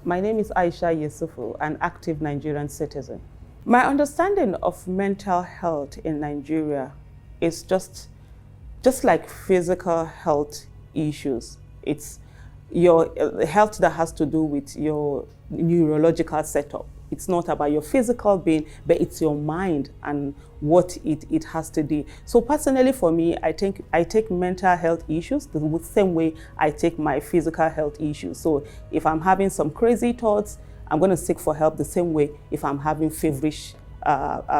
My name is Aisha Yesuf, an active Nigerian citizen. My understanding of mental health in Nigeria is just like physical health issues. It's your health that has to do with your neurological setup. It's not about your physical being, but it's your mind and what it has to do. So personally for me, I take mental health issues the same way I take my physical health issues. So if I'm having some crazy thoughts, I'm going to seek for help the same way if I'm having feverish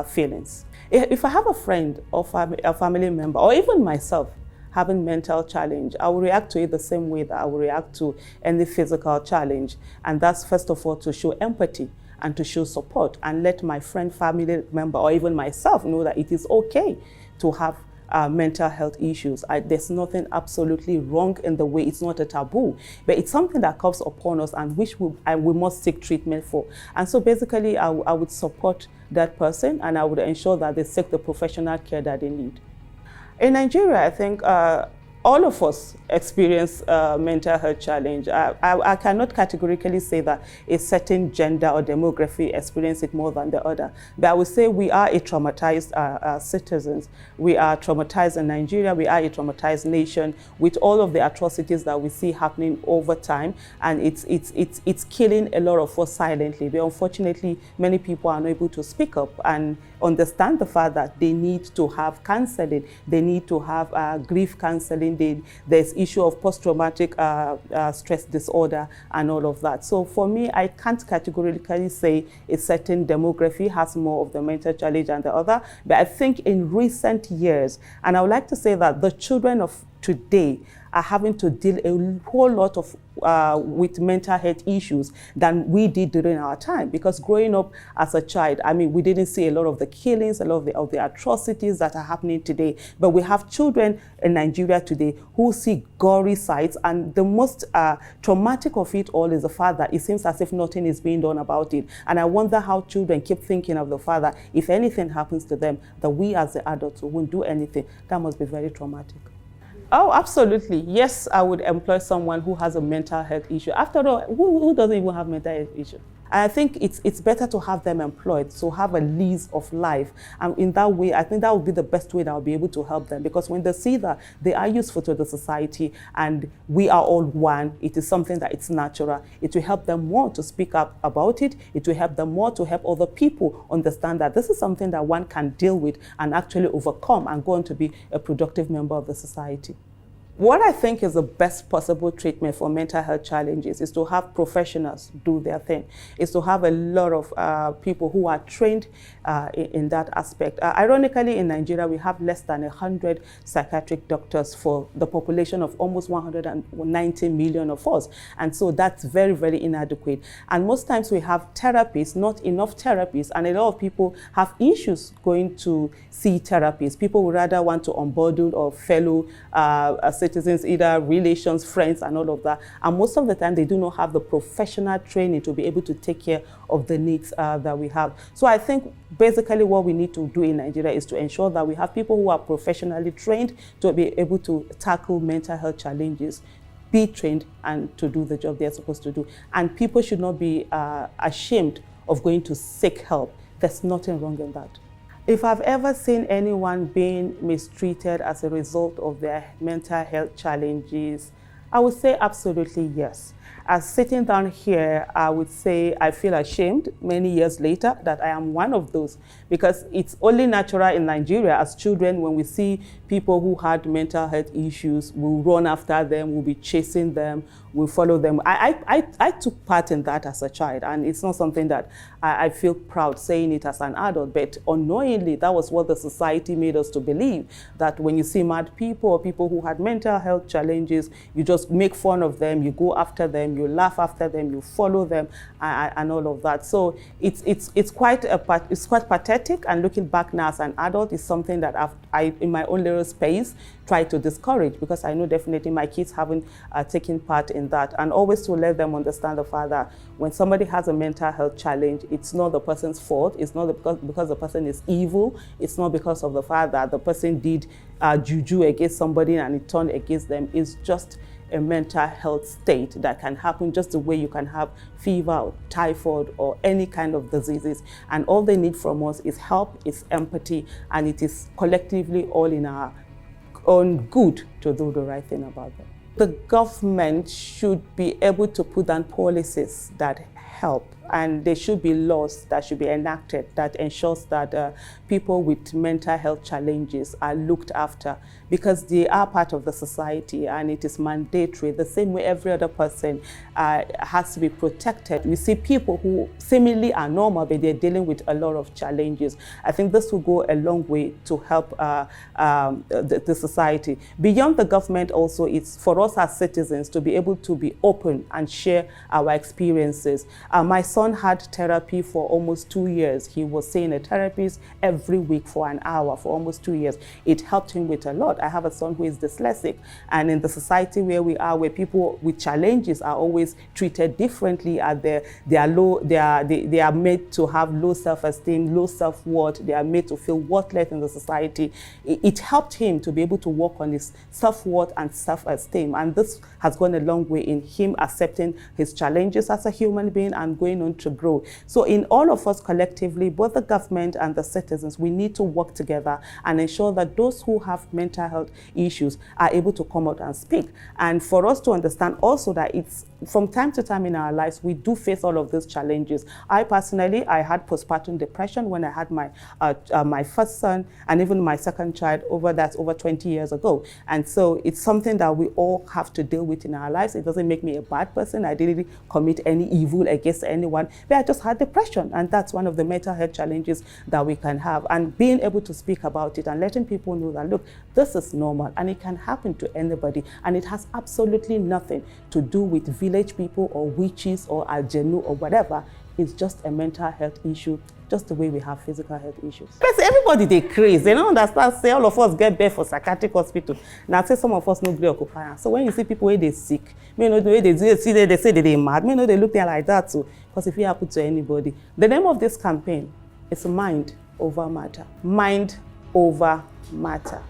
feelings. If I have a friend or a family member, or even myself, having mental challenge, I will react to it the same way that I will react to any physical challenge. And that's first of all to show empathy and to show support and let my friend, family member, or even myself know that it is okay to have mental health issues. There's nothing absolutely wrong in the way, it's not a taboo, but it's something that comes upon us and which we must seek treatment for. And so basically I would support that person and I would ensure that they seek the professional care that they need. In Nigeria, I think all of us experience mental health challenge. I cannot categorically say that a certain gender or demography experience it more than the other, but I would say we are a traumatized citizens. We are traumatized in Nigeria. We are a traumatized nation with all of the atrocities that we see happening over time, and it's killing a lot of us silently. But unfortunately, many people are not able to speak up and understand the fact that they need to have counseling. They need to have grief counseling. There's issue of post-traumatic stress disorder and all of that. So for me, I can't categorically say a certain demography has more of the mental challenge than the other, but I think in recent years, and I would like to say that the children of today are having to deal a whole lot of with mental health issues than we did during our time. Because growing up as a child, I mean, we didn't see a lot of the killings, a lot of the atrocities that are happening today. But we have children in Nigeria today who see gory sights, and the most traumatic of it all is the fact that it seems as if nothing is being done about it. And I wonder how children keep thinking of the fact that if anything happens to them, that we as the adults won't do anything. That must be very traumatic. Oh, absolutely. Yes, I would employ someone who has a mental health issue. After all, who doesn't even have mental health issue? I think it's better to have them employed, so have a lease of life. And in that way, I think that would be the best way that I'll be able to help them. Because when they see that they are useful to the society and we are all one, it is something that it's natural. It will help them more to speak up about it. It will help them more to help other people understand that this is something that one can deal with and actually overcome and go on to be a productive member of the society. What I think is the best possible treatment for mental health challenges is to have professionals do their thing, is to have a lot of people who are trained in that aspect. Ironically, in Nigeria, we have less than 100 psychiatric doctors for the population of almost 190 million of us. And so that's very, very inadequate. And most times we have therapists, not enough therapists, and a lot of people have issues going to see therapists. People would rather want to unburden or fellow citizens, either relations, friends, and all of that. And most of the time, they do not have the professional training to be able to take care of the needs that we have. So I think basically what we need to do in Nigeria is to ensure that we have people who are professionally trained to be able to tackle mental health challenges, be trained, and to do the job they're supposed to do. And people should not be ashamed of going to seek help. There's nothing wrong in that. If I've ever seen anyone being mistreated as a result of their mental health challenges, I would say absolutely yes. As sitting down here, I would say I feel ashamed many years later that I am one of those, because it's only natural in Nigeria as children when we see people who had mental health issues, we'll run after them, we'll be chasing them, we'll follow them. I took part in that as a child, and it's not something that I feel proud saying it as an adult, but unknowingly that was what the society made us to believe, that when you see mad people or people who had mental health challenges, you just make fun of them, you go after them, you laugh after them, you follow them, and all of that. So it's quite pathetic, and looking back now as an adult is something that I in my own little space try to discourage, because I know definitely my kids haven't taken part in that, and always to let them understand the fact that when somebody has a mental health challenge, it's not the person's fault. It's not because the person is evil. It's not because of the fact that the person did juju against somebody and it turned against them. It's just a mental health state that can happen just the way you can have fever or typhoid or any kind of diseases. And all they need from us is help, is empathy, and it is collectively all in our own good to do the right thing about them. The government should be able to put down policies that help, and there should be laws that should be enacted that ensures that people with mental health challenges are looked after, because they are part of the society and it is mandatory, the same way every other person has to be protected. We see people who seemingly are normal, but they're dealing with a lot of challenges. I think this will go a long way to help the society. Beyond the government also, it's for us as citizens to be able to be open and share our experiences. My son had therapy for almost 2 years. He was seeing a therapist every week for an hour for almost 2 years. It helped him with a lot. I have a son who is dyslexic, and in the society where we are, where people with challenges are always treated differently, they are made to have low self-esteem, low self-worth, they are made to feel worthless in the society. It helped him to be able to work on his self-worth and self-esteem, and this has gone a long way in him accepting his challenges as a human being and going on to grow. So in all of us collectively, both the government and the citizens, we need to work together and ensure that those who have mental health issues are able to come out and speak. And for us to understand also that it's from time to time in our lives, we do face all of these challenges. I personally, I had postpartum depression when I had my first son, and even my second child over 20 years ago. And so it's something that we all have to deal with in our lives. It doesn't make me a bad person. I didn't commit any evil against anyone, but I just had depression. And that's one of the mental health challenges that we can have. And being able to speak about it and letting people know that, look, this is normal and it can happen to anybody. And it has absolutely nothing to do with village people or witches or aljanu or whatever. It's just a mental health issue, just the way we have physical health issues. But everybody, they crazy. They don't understand. Say all of us get bed for psychiatric hospital. Now say some of us no gree occupy. So when you see people where they sick, you know the way they do it, see they say that they mad. You know they look there like that too. Because if it happen to anybody, the name of this campaign is Mind Over Matter. Mind Over Matter.